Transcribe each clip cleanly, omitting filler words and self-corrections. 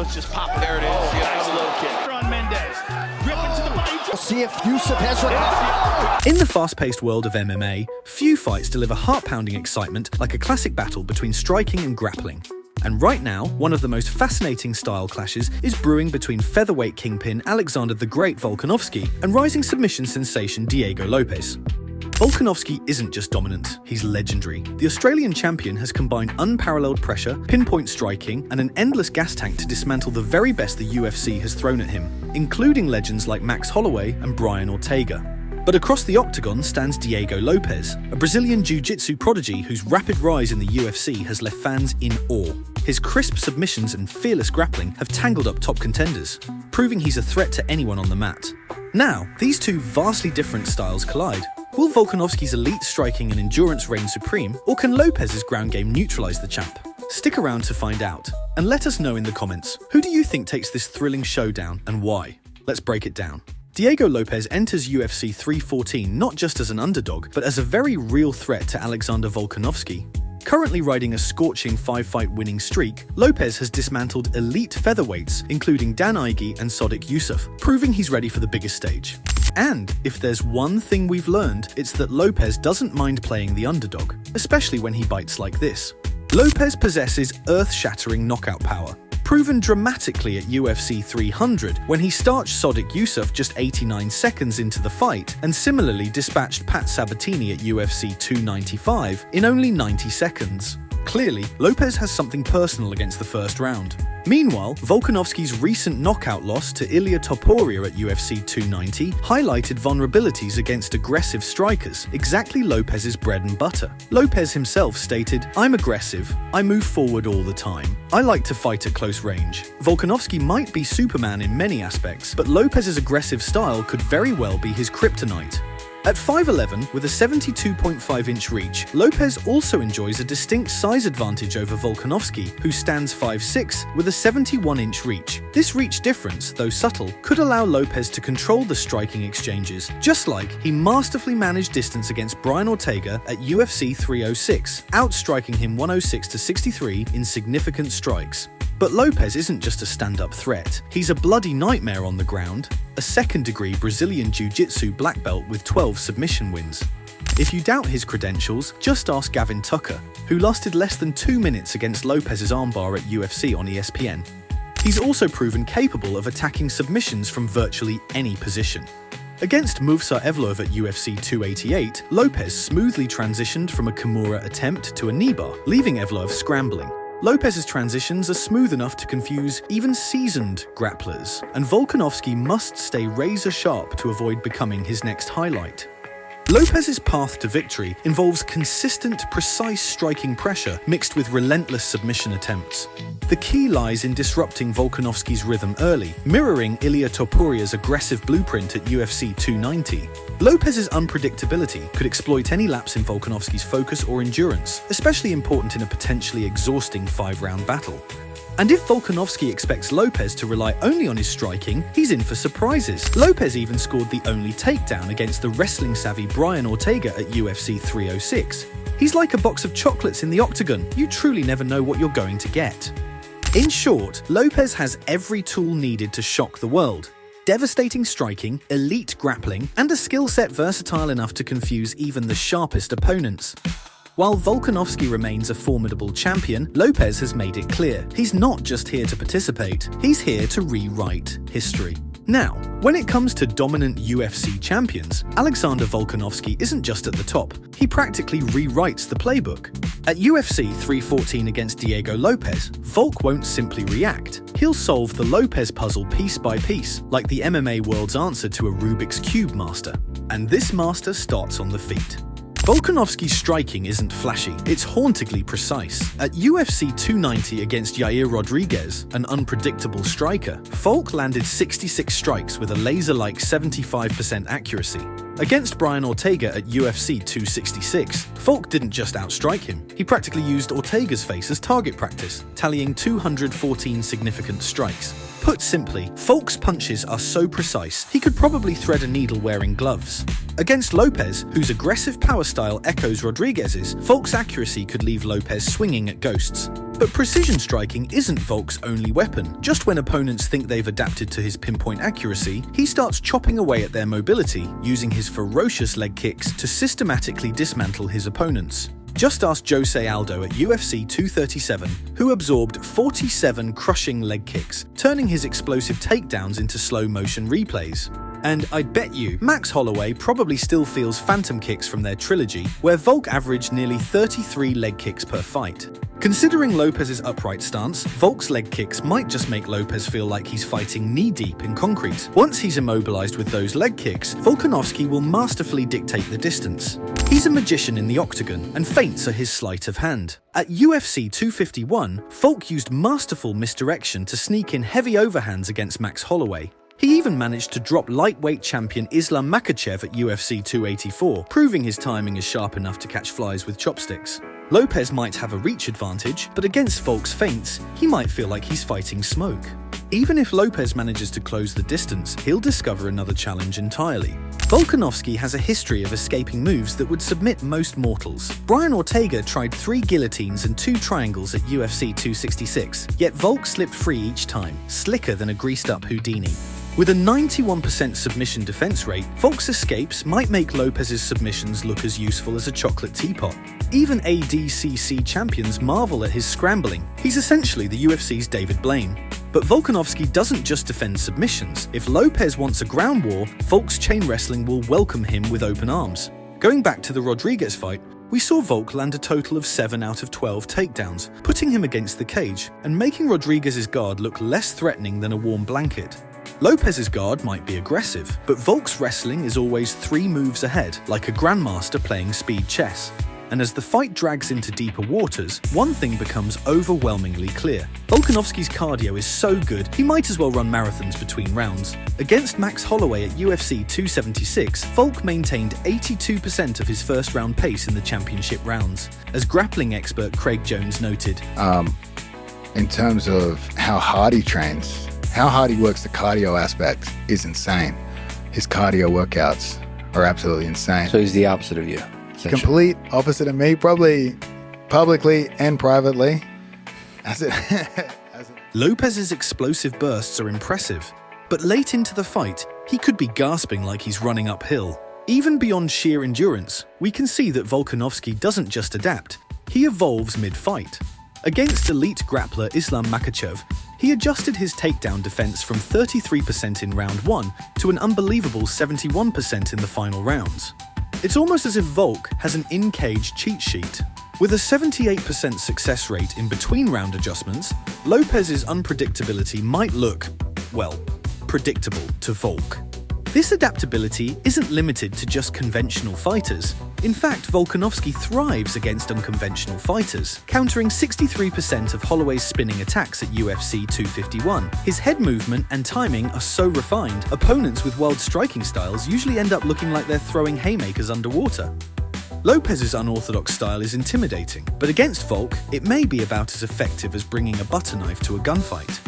Let's just pop it. There it is. Nice low kick. On Mendez. Rip into the body. We'll see if Yusuf has recovered. In the fast-paced world of MMA, few fights deliver heart-pounding excitement like a classic battle between striking and grappling. And right now, one of the most fascinating style clashes is brewing between featherweight kingpin Alexander the Great Volkanovski and rising submission sensation Diego Lopes. Volkanovski isn't just dominant, he's legendary. The Australian champion has combined unparalleled pressure, pinpoint striking, and an endless gas tank to dismantle the very best the UFC has thrown at him, including legends like Max Holloway and Brian Ortega. But across the octagon stands Diego Lopes, a Brazilian Jiu-Jitsu prodigy whose rapid rise in the UFC has left fans in awe. His crisp submissions and fearless grappling have tangled up top contenders, proving he's a threat to anyone on the mat. Now, these two vastly different styles collide. Will Volkanovski's elite striking and endurance reign supreme, or can Lopes's ground game neutralize the champ? Stick around to find out, and let us know in the comments, who do you think takes this thrilling showdown and why? Let's break it down. Diego Lopes enters UFC 314 not just as an underdog, but as a very real threat to Alexander Volkanovski. Currently riding a scorching 5-fight winning streak, Lopes has dismantled elite featherweights, including Dan Ige and Sodiq Yusuff, proving he's ready for the biggest stage. And if there's one thing we've learned, it's that Lopes doesn't mind playing the underdog, especially when he bites like this. Lopes possesses earth-shattering knockout power, proven dramatically at UFC 300 when he starched Sodiq Yusuff just 89 seconds into the fight and similarly dispatched Pat Sabatini at UFC 295 in only 90 seconds. Clearly, Lopes has something personal against the first round. Meanwhile, Volkanovski's recent knockout loss to Ilia Topuria at UFC 290 highlighted vulnerabilities against aggressive strikers, exactly Lopes's bread and butter. Lopes himself stated, "I'm aggressive, I move forward all the time. I like to fight at close range." Volkanovski might be Superman in many aspects, but Lopes's aggressive style could very well be his kryptonite. At 5'11", with a 72.5-inch reach, Lopes also enjoys a distinct size advantage over Volkanovski, who stands 5'6", with a 71-inch reach. This reach difference, though subtle, could allow Lopes to control the striking exchanges, just like he masterfully managed distance against Brian Ortega at UFC 306, outstriking him 106-63 in significant strikes. But Lopes isn't just a stand-up threat, he's a bloody nightmare on the ground, a second-degree Brazilian Jiu-Jitsu black belt with 12 submission wins. If you doubt his credentials, just ask Gavin Tucker, who lasted less than 2 minutes against Lopes's armbar at UFC on ESPN. He's also proven capable of attacking submissions from virtually any position. Against Movsar Evloev at UFC 288, Lopes smoothly transitioned from a Kimura attempt to a knee bar, leaving Evloev scrambling. Lopes's transitions are smooth enough to confuse even seasoned grapplers, and Volkanovski must stay razor-sharp to avoid becoming his next highlight. Lopes's path to victory involves consistent, precise striking pressure mixed with relentless submission attempts. The key lies in disrupting Volkanovski's rhythm early, mirroring Ilia Topuria's aggressive blueprint at UFC 290. Lopes's unpredictability could exploit any lapse in Volkanovski's focus or endurance, especially important in a potentially exhausting 5-round battle. And if Volkanovski expects Lopes to rely only on his striking, he's in for surprises. Lopes even scored the only takedown against the wrestling-savvy Brian Ortega at UFC 306. He's like a box of chocolates in the octagon. You truly never know what you're going to get. In short, Lopes has every tool needed to shock the world. Devastating striking, elite grappling, and a skill set versatile enough to confuse even the sharpest opponents. While Volkanovski remains a formidable champion, Lopes has made it clear he's not just here to participate, he's here to rewrite history. Now, when it comes to dominant UFC champions, Alexander Volkanovski isn't just at the top, he practically rewrites the playbook. At UFC 314 against Diego Lopes, Volk won't simply react. He'll solve the Lopes puzzle piece by piece, like the MMA world's answer to a Rubik's Cube master. And this master starts on the feet. Volkanovski's striking isn't flashy, it's hauntingly precise. At UFC 290 against Yair Rodriguez, an unpredictable striker, Volk landed 66 strikes with a laser-like 75% accuracy. Against Brian Ortega at UFC 266, Volk didn't just outstrike him, he practically used Ortega's face as target practice, tallying 214 significant strikes. Put simply, Volk's punches are so precise, he could probably thread a needle wearing gloves. Against Lopes, whose aggressive power style echoes Rodriguez's, Volk's accuracy could leave Lopes swinging at ghosts. But precision striking isn't Volk's only weapon. Just when opponents think they've adapted to his pinpoint accuracy, he starts chopping away at their mobility, using his ferocious leg kicks to systematically dismantle his opponents. Just ask Jose Aldo at UFC 237, who absorbed 47 crushing leg kicks, turning his explosive takedowns into slow-motion replays. And I'd bet you, Max Holloway probably still feels phantom kicks from their trilogy, where Volk averaged nearly 33 leg kicks per fight. Considering Lopes's upright stance, Volk's leg kicks might just make Lopes feel like he's fighting knee-deep in concrete. Once he's immobilized with those leg kicks, Volkanovski will masterfully dictate the distance. He's a magician in the octagon, and feints are his sleight of hand. At UFC 251, Volk used masterful misdirection to sneak in heavy overhands against Max Holloway. He even managed to drop lightweight champion Islam Makhachev at UFC 284, proving his timing is sharp enough to catch flies with chopsticks. Lopes might have a reach advantage, but against Volk's feints, he might feel like he's fighting smoke. Even if Lopes manages to close the distance, he'll discover another challenge entirely. Volkanovski has a history of escaping moves that would submit most mortals. Brian Ortega tried 3 guillotines and 2 triangles at UFC 266, yet Volk slipped free each time, slicker than a greased-up Houdini. With a 91% submission defense rate, Volk's escapes might make Lopes's submissions look as useful as a chocolate teapot. Even ADCC champions marvel at his scrambling. He's essentially the UFC's David Blaine. But Volkanovski doesn't just defend submissions. If Lopes wants a ground war, Volk's chain wrestling will welcome him with open arms. Going back to the Rodriguez fight, we saw Volk land a total of 7 out of 12 takedowns, putting him against the cage and making Rodriguez's guard look less threatening than a warm blanket. Lopes's guard might be aggressive, but Volk's wrestling is always 3 moves ahead, like a grandmaster playing speed chess. And as the fight drags into deeper waters, one thing becomes overwhelmingly clear. Volkanovski's cardio is so good, he might as well run marathons between rounds. Against Max Holloway at UFC 276, Volk maintained 82% of his first-round pace in the championship rounds. As grappling expert Craig Jones noted, in terms of how hard he trains, how hard he works the cardio aspect is insane. His cardio workouts are absolutely insane. So he's the opposite of you. Complete opposite of me, probably publicly and privately. Lopes's explosive bursts are impressive, but late into the fight, he could be gasping like he's running uphill. Even beyond sheer endurance, we can see that Volkanovski doesn't just adapt, he evolves mid-fight. Against elite grappler Islam Makhachev, he adjusted his takedown defense from 33% in round 1 to an unbelievable 71% in the final rounds. It's almost as if Volk has an in-cage cheat sheet. With a 78% success rate in between-round adjustments, Lopes's unpredictability might look, well, predictable to Volk. This adaptability isn't limited to just conventional fighters. In fact, Volkanovski thrives against unconventional fighters, countering 63% of Holloway's spinning attacks at UFC 251. His head movement and timing are so refined, opponents with wild striking styles usually end up looking like they're throwing haymakers underwater. Lopes's unorthodox style is intimidating, but against Volk, it may be about as effective as bringing a butter knife to a gunfight.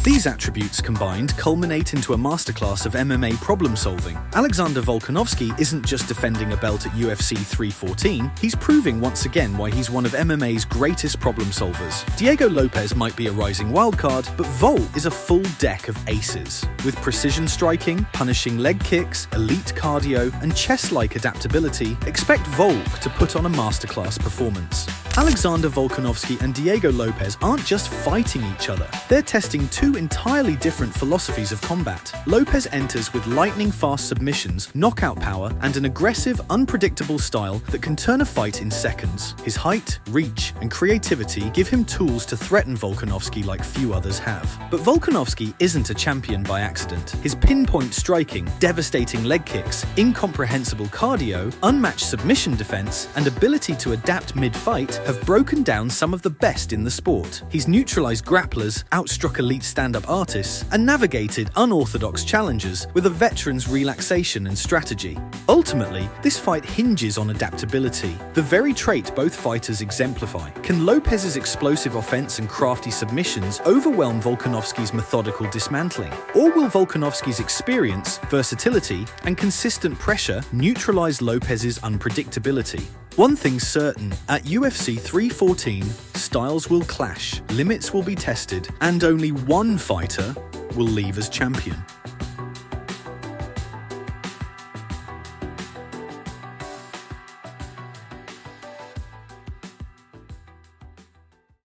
These attributes combined culminate into a masterclass of MMA problem-solving. Alexander Volkanovski isn't just defending a belt at UFC 314, he's proving once again why he's one of MMA's greatest problem-solvers. Diego Lopes might be a rising wildcard, but Volk is a full deck of aces. With precision striking, punishing leg kicks, elite cardio, and chess-like adaptability, expect Volk to put on a masterclass performance. Alexander Volkanovski and Diego Lopes aren't just fighting each other, they're testing 2 entirely different philosophies of combat. Lopes enters with lightning-fast submissions, knockout power, and an aggressive, unpredictable style that can turn a fight in seconds. His height, reach, and creativity give him tools to threaten Volkanovski like few others have. But Volkanovski isn't a champion by accident. His pinpoint striking, devastating leg kicks, incomprehensible cardio, unmatched submission defense, and ability to adapt mid-fight have broken down some of the best in the sport. He's neutralized grapplers, outstruck elite standards, stand-up artists and navigated unorthodox challenges with a veteran's relaxation and strategy. Ultimately, this fight hinges on adaptability, the very trait both fighters exemplify. Can Lopes's explosive offense and crafty submissions overwhelm Volkanovski's methodical dismantling? Or will Volkanovski's experience, versatility, and consistent pressure neutralize Lopes's unpredictability? One thing's certain, at UFC 314, styles will clash, limits will be tested, and only one fighter will leave as champion.